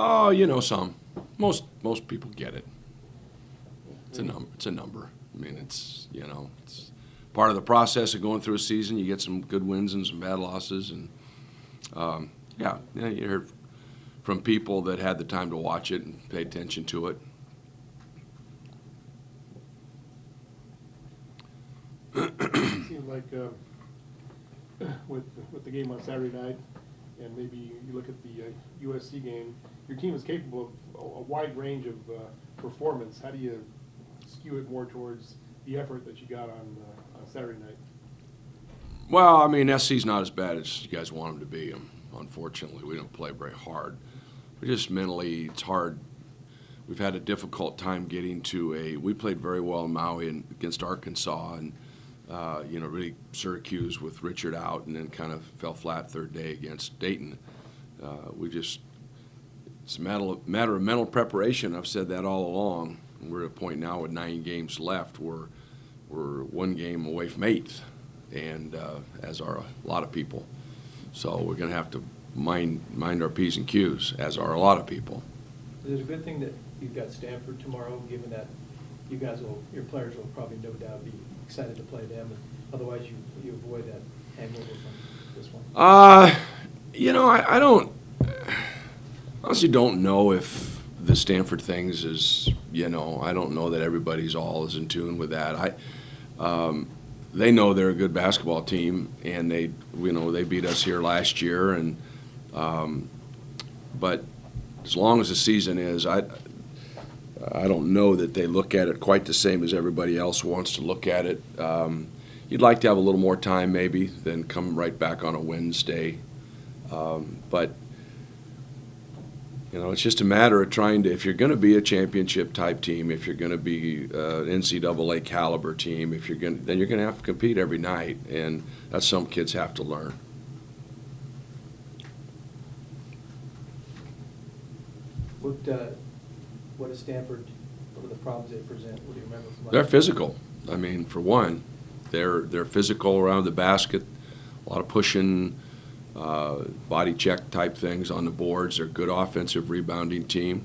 Oh, some. Most people get it. It's a number. It's a number. I mean, it's part of the process of going through a season. You get some good wins and some bad losses, and you hear from people that had the time to watch it and pay attention to it. It seemed like with the game on Saturday night, and maybe you look at the USC game, your team is capable of a wide range of performance. How do you skew it more towards the effort that you got on Saturday night? Well, I mean, SC's not as bad as you guys want them to be. Unfortunately, we don't play very hard. But just mentally, it's hard. We've had a difficult time getting to we played very well in Maui and against Arkansas, and really Syracuse with Richard out, and then kind of fell flat third day against Dayton. It's a matter of mental preparation. I've said that all along. We're at a point now with 9 games left. We're 1 game away from 8th, and as are a lot of people. So we're going to have to mind our P's and Q's, as are a lot of people. Is it a good thing that you've got Stanford tomorrow, given that your players will probably no doubt be excited to play them, and otherwise you avoid that hangover from this one? I honestly don't know if the Stanford things is, I don't know that everybody's all as in tune with that. They know they're a good basketball team, and they beat us here last year, and but as long as the season is, I don't know that they look at it quite the same as everybody else wants to look at it. You'd like to have a little more time maybe than come right back on a Wednesday, but it's just a matter of trying to, if you're going to be a championship-type team, if you're going to be an NCAA caliber team, then you're going to have to compete every night, and that's something kids have to learn. What is Stanford? What are the problems they present? What do you remember from last They're year? physical. I mean, for one, they're physical around the basket, a lot of pushing, body check type things on the boards. They're a good offensive rebounding team.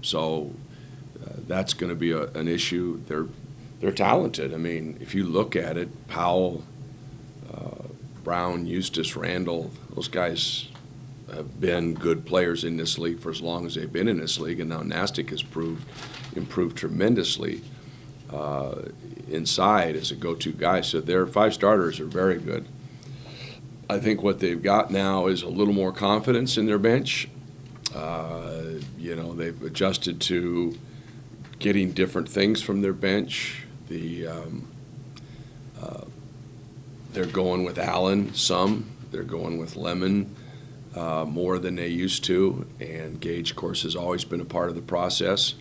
So that's going to be an issue. They're talented. I mean, if you look at it, Powell, Brown, Eustace, Randall, those guys have been good players in this league for as long as they've been in this league, and now Nastic has improved tremendously inside as a go-to guy. So their 5 starters are very good. I think what they've got now is a little more confidence in their bench. They've adjusted to getting different things from their bench. They're going with Allen some. They're going with Lemon more than they used to. And Gage, of course, has always been a part of the process.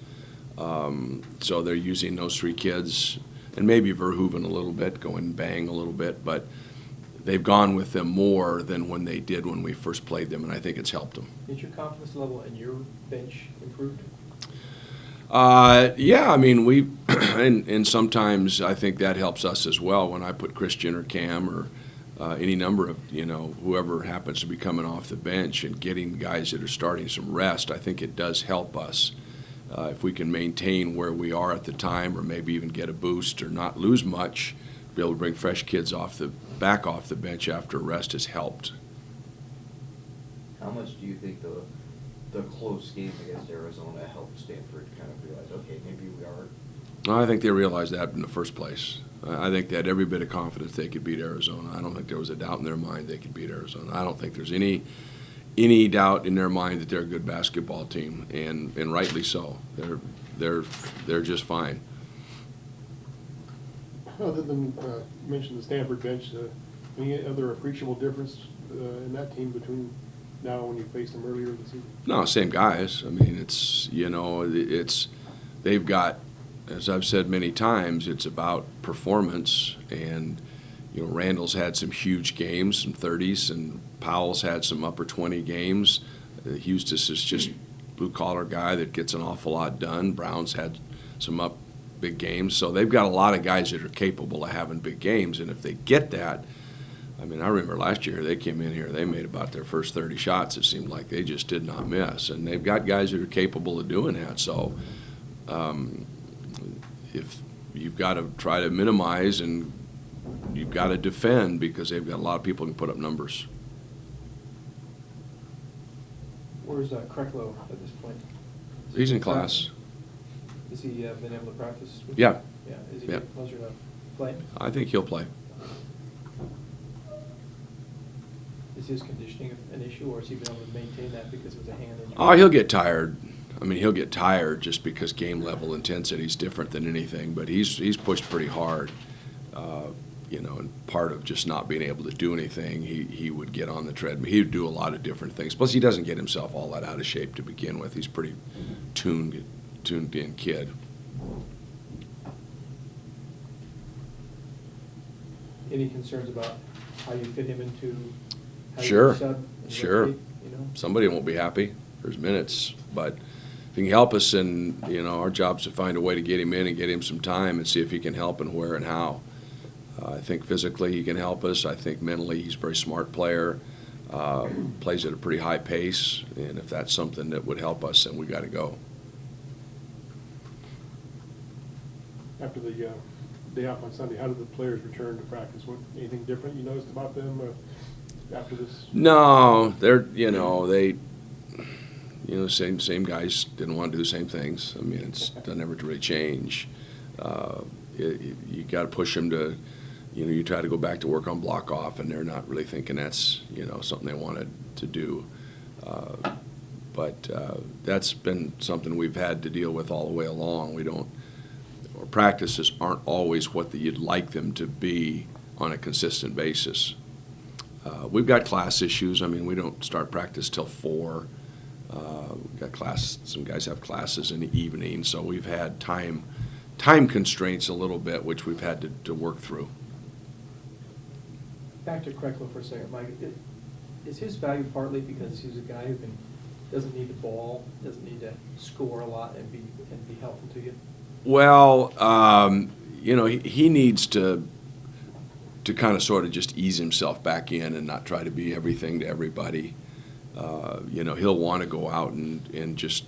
So they're using those 3 kids, and maybe Verhoeven a little bit, going bang a little bit, but they've gone with them more than when they did when we first played them, and I think it's helped them. Is your confidence level in your bench improved? Yeah, I mean, and sometimes I think that helps us as well when I put Christian or Cam or any number of, whoever happens to be coming off the bench and getting guys that are starting some rest. I think it does help us. If we can maintain where we are at the time, or maybe even get a boost or not lose much, be able to bring fresh kids back off the bench after rest has helped. How much do you think the close game against Arizona helped Stanford kind of realize, okay, maybe we are? I think they realized that in the first place. I think they had every bit of confidence they could beat Arizona. I don't think there was a doubt in their mind they could beat Arizona. I don't think there's any doubt in their mind that they're a good basketball team, and rightly so. They're just fine. Other than you mentioned the Stanford bench, any other appreciable difference in that team between now and when you faced them earlier in the season? No, same guys. I mean, they've got, as I've said many times, it's about performance, and Randall's had some huge games, some 30s, and Powell's had some upper 20 games. Eustace is just blue-collar guy that gets an awful lot done. Brown's had some big games. So they've got a lot of guys that are capable of having big games, and if they get that, I mean, I remember last year they came in here, they made about their first 30 shots. It seemed like they just did not miss, and they've got guys that are capable of doing that. So, if you've got to try to minimize and you've got to defend because they've got a lot of people who can put up numbers. Where's Krecklow at this point? He's in class. Has he been able to practice with Yeah. you? Yeah. Is he Yeah. getting closer to playing? I think he'll play. Is his conditioning an issue, or has he been able to maintain that because of the hand injury? Oh, he'll get tired. I mean, he'll get tired just because game level intensity is different than anything. But he's pushed pretty hard, and part of just not being able to do anything, he would get on the treadmill. He would do a lot of different things. Plus, he doesn't get himself all that out of shape to begin with. He's pretty tuned in kid. Any concerns about how you fit him into how Sure, you sub and sure. rotate, you know? Somebody won't be happy. There's minutes, but if he can help us, and our job's to find a way to get him in and get him some time and see if he can help and where and how. I think physically he can help us. I think mentally he's a very smart player, plays at a pretty high pace, and if that's something that would help us, then we got to go. After the day off on Sunday, how did the players return to practice? Anything different you noticed about them after this? No, they're same guys didn't want to do the same things. I mean, it doesn't ever really change. You got to push them to, you try to go back to work on block off, and they're not really thinking that's something they wanted to do. But that's been something we've had to deal with all the way along. Our practices aren't always what you'd like them to be on a consistent basis. We've got class issues. I mean, we don't start practice till 4. We've got class. Some guys have classes in the evening, so we've had time constraints a little bit, which we've had to work through. Back to Krecklow for a second, Mike. Is his value partly because he's a guy who doesn't need the ball, doesn't need to score a lot and be helpful to you? Well, he needs to kind of sort of just ease himself back in and not try to be everything to everybody. He'll want to go out and just,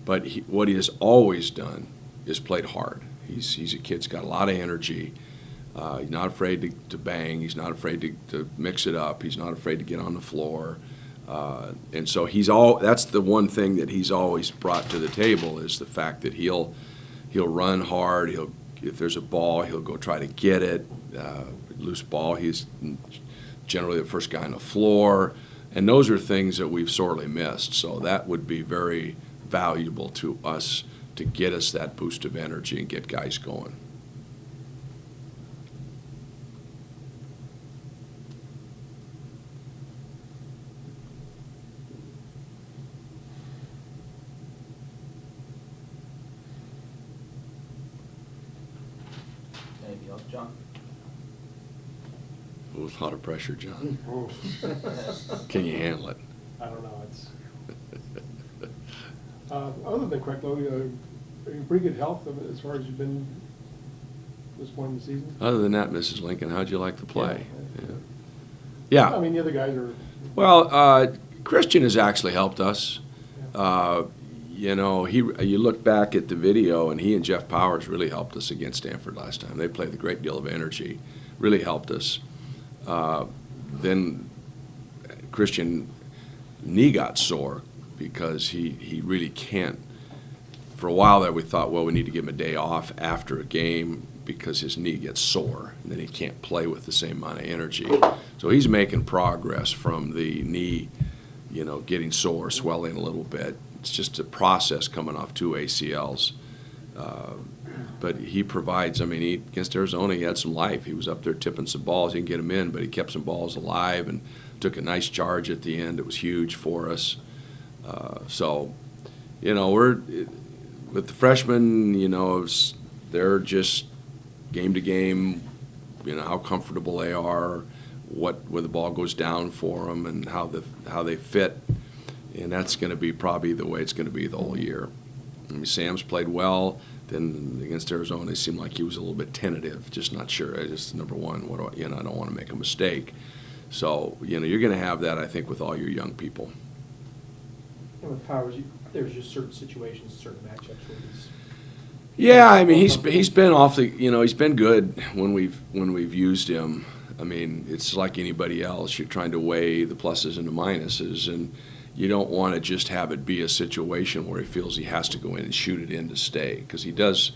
but what he has always done is played hard. He's a kid's got a lot of energy. He's not afraid to bang. He's not afraid to mix it up. He's not afraid to get on the floor. And so that's the one thing that he's always brought to the table is the fact that he'll run hard. If there's a ball, he'll go try to get it. Loose ball, he's generally the first guy on the floor. And those are things that we've sorely missed. So that would be very valuable to us to get us that boost of energy and get guys going. Anything else, John? Ooh, a lot of pressure, John. Oh. Can you handle it? I don't know. Other than Krecklow, are you in pretty good health as far as you've been this point in the season? Other than that, Mrs. Lincoln, how'd you like the play? Yeah. Yeah. I mean, the other guys are. Well, Christian has actually helped us. You look back at the video, and he and Jeff Powers really helped us against Stanford last time. They played with a great deal of energy, really helped us. Then Christian knee got sore because he really can't. For a while there, we thought, well, we need to give him a day off after a game because his knee gets sore, and then he can't play with the same amount of energy. So he's making progress from the knee, getting sore, swelling a little bit. It's just a process coming off 2 ACLs. But he provides, against Arizona, he had some life. He was up there tipping some balls. He didn't get them in, but he kept some balls alive and took a nice charge at the end. It was huge for us. We're with the freshmen, they're just game to game, how comfortable they are, where the ball goes down for them, and how they fit. And that's going to be probably the way it's going to be the whole year. Sam's played well. Then against Arizona, it seemed like he was a little bit tentative, just not sure. Number one, I don't want to make a mistake. So, you're going to have that, I think, with all your young people. And with Powers, there's just certain situations, certain matchups where he's. Yeah, I mean, he's been awfully, he's been good when we've used him. I mean, it's like anybody else. You're trying to weigh the pluses and the minuses, and you don't want to just have it be a situation where he feels he has to go in and shoot it in to stay, because he does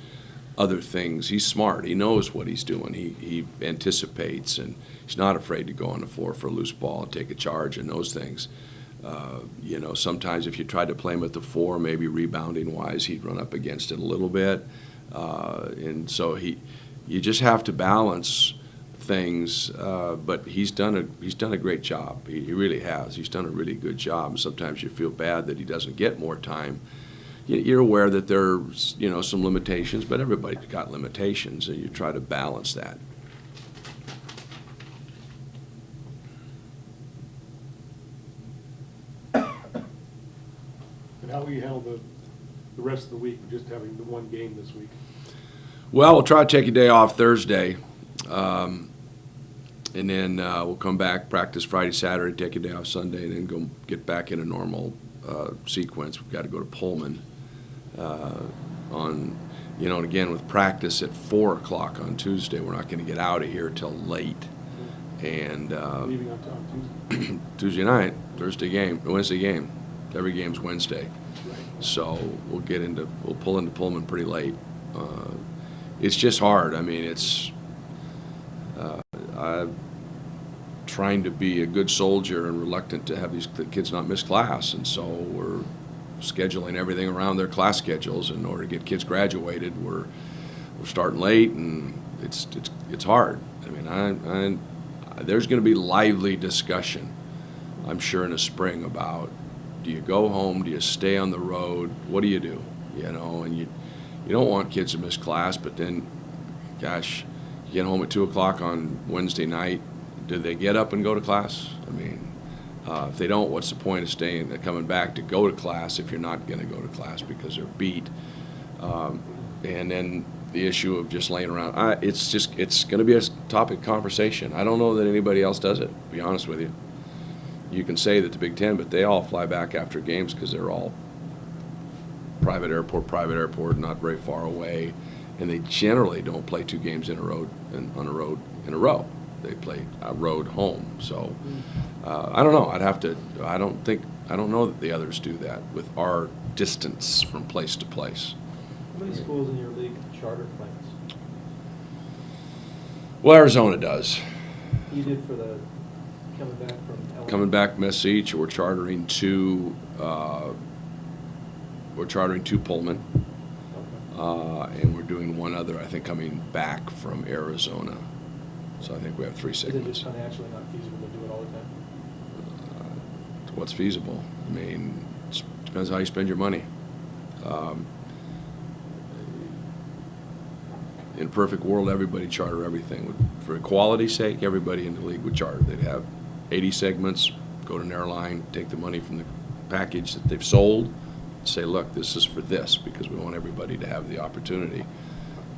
other things. He's smart. He knows what he's doing. He anticipates, and he's not afraid to go on the floor for a loose ball and take a charge and those things. Sometimes if you tried to play him at the 4, maybe rebounding-wise, he'd run up against it a little bit. And so you just have to balance things, but he's done a great job. He really has. He's done a really good job. And sometimes you feel bad that he doesn't get more time. You're aware that there's some limitations, but everybody's got limitations, and you try to balance that. And how will you handle the rest of the week, just having the one game this week? Well, we'll try to take a day off Thursday, and then we'll come back, practice Friday, Saturday, take a day off Sunday, and then go get back in a normal sequence. We've got to go to Pullman and again, with practice at 4 o'clock on Tuesday, we're not going to get out of here till late. And Leaving on Tuesday? Tuesday night, Wednesday game. Every game's Wednesday. Right. So we'll pull into Pullman pretty late. It's just hard. I mean, I'm trying to be a good soldier and reluctant to have the kids not miss class, and so we're scheduling everything around their class schedules in order to get kids graduated. We're starting late, and it's hard. I mean, there's going to be lively discussion, I'm sure, in the spring about, do you go home? Do you stay on the road? What do you do? And you don't want kids to miss class, but then, gosh, you get home at 2 o'clock on Wednesday night. Do they get up and go to class? I mean, if they don't, what's the point of coming back to go to class if you're not going to go to class because they're beat? And then the issue of just laying around. It's going to be a topic of conversation. I don't know that anybody else does it, to be honest with you. You can say that the Big Ten, but they all fly back after games because they're all private airport, not very far away, and they generally don't play 2 games in a row. They play a road home. So I don't know. I don't know that the others do that with our distance from place to place. How many schools in your league charter planes? Well, Arizona does. You did for the coming back from LA? Coming back from SH, we're chartering 2. We're chartering 2 Pullman, Okay. and we're doing one other, I think, coming back from Arizona. So I think we have 3 Is it segments. just financially not feasible to do it all the time? What's feasible? I mean, it depends how you spend your money. In a perfect world, everybody charter everything. For equality's sake, everybody in the league would charter. They'd have 80 segments, go to an airline, take the money from the package that they've sold, say, look, this is for this, because we want everybody to have the opportunity.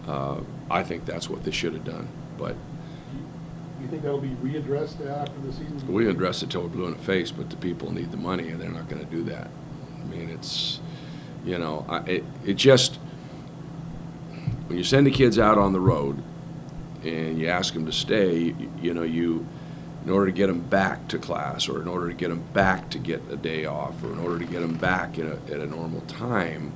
I think that's what they should have done. But You think that'll be readdressed after the season? we address it till we're blue in the face, but the people need the money, and they're not going to do that. I mean, it's, it just, when you send the kids out on the road and you ask them to stay, in order to get them back to class, or in order to get them back to get a day off, or in order to get them back at a normal time,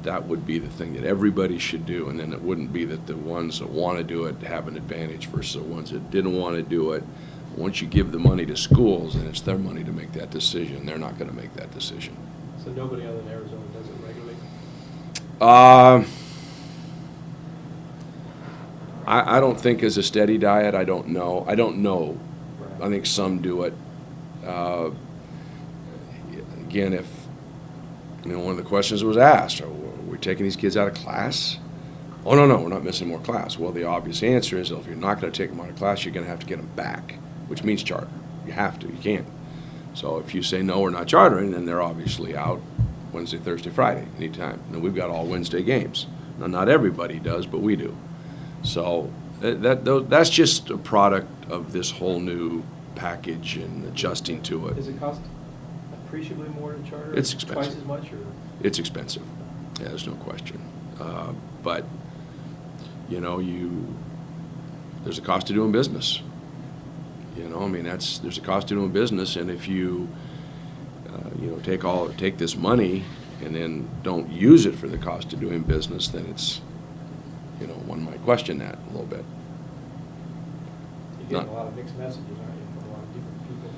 that would be the thing that everybody should do. And then it wouldn't be that the ones that want to do it have an advantage versus the ones that didn't want to do it. Once you give the money to schools, and it's their money to make that decision, they're not going to make that decision. So nobody other than Arizona does it regularly? I don't think as a steady diet. I don't know. Right. I think some do it. Again, if one of the questions was asked, are we taking these kids out of class? Oh, no, we're not missing more class. Well, the obvious answer is, if you're not going to take them out of class, you're going to have to get them back, which means charter. You have to. You can't. So if you say, no, we're not chartering, then they're obviously out Wednesday, Thursday, Friday, anytime. And we've got all Wednesday games. Now, not everybody does, but we do. So that's just a product of this whole new package and adjusting to it. Does it cost appreciably more to charter? It's expensive. Twice as much, or? It's expensive. Yeah, there's no question. But, you know, there's a cost to doing business. You know, I mean, there's a cost to doing business, and if you, take this money and then don't use it for the cost of doing business, then it's, one might question that a little bit. You're getting a lot of mixed messages, aren't you, from a lot of different people?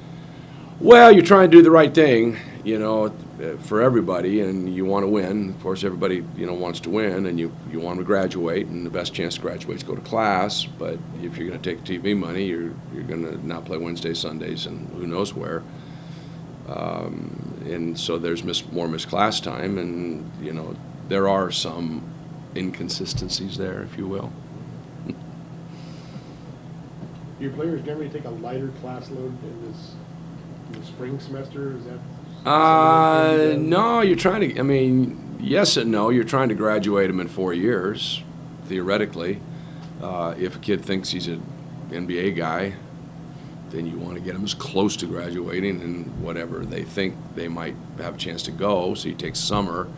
Well, you're trying to do the right thing, for everybody, and you want to win. Of course, everybody, wants to win, and you want to graduate, and the best chance to graduate is go to class. But if you're going to take TV money, you're going to not play Wednesdays, Sundays, and who knows where. And so there's more missed class time, and, there are some inconsistencies there, if you will. Your players generally take a lighter class load in the spring semester, is that? No, you're trying to, yes and no. You're trying to graduate them in 4 years, theoretically. If a kid thinks he's an NBA guy, then you want to get them as close to graduating and whatever they think they might have a chance to go, so you take summer.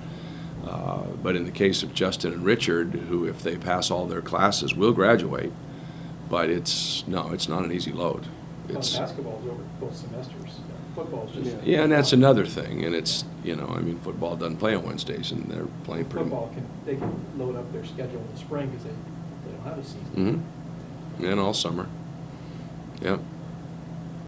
But in the case of Justin and Richard, who, if they pass all their classes, will graduate. But it's not an easy load. Basketball's over both semesters. Football's just. Yeah, and that's another thing. And it's, football doesn't play on Wednesdays, and they're playing pretty. Football they can load up their schedule in the spring because they don't have a season. Mm-hmm. And all summer. Yeah.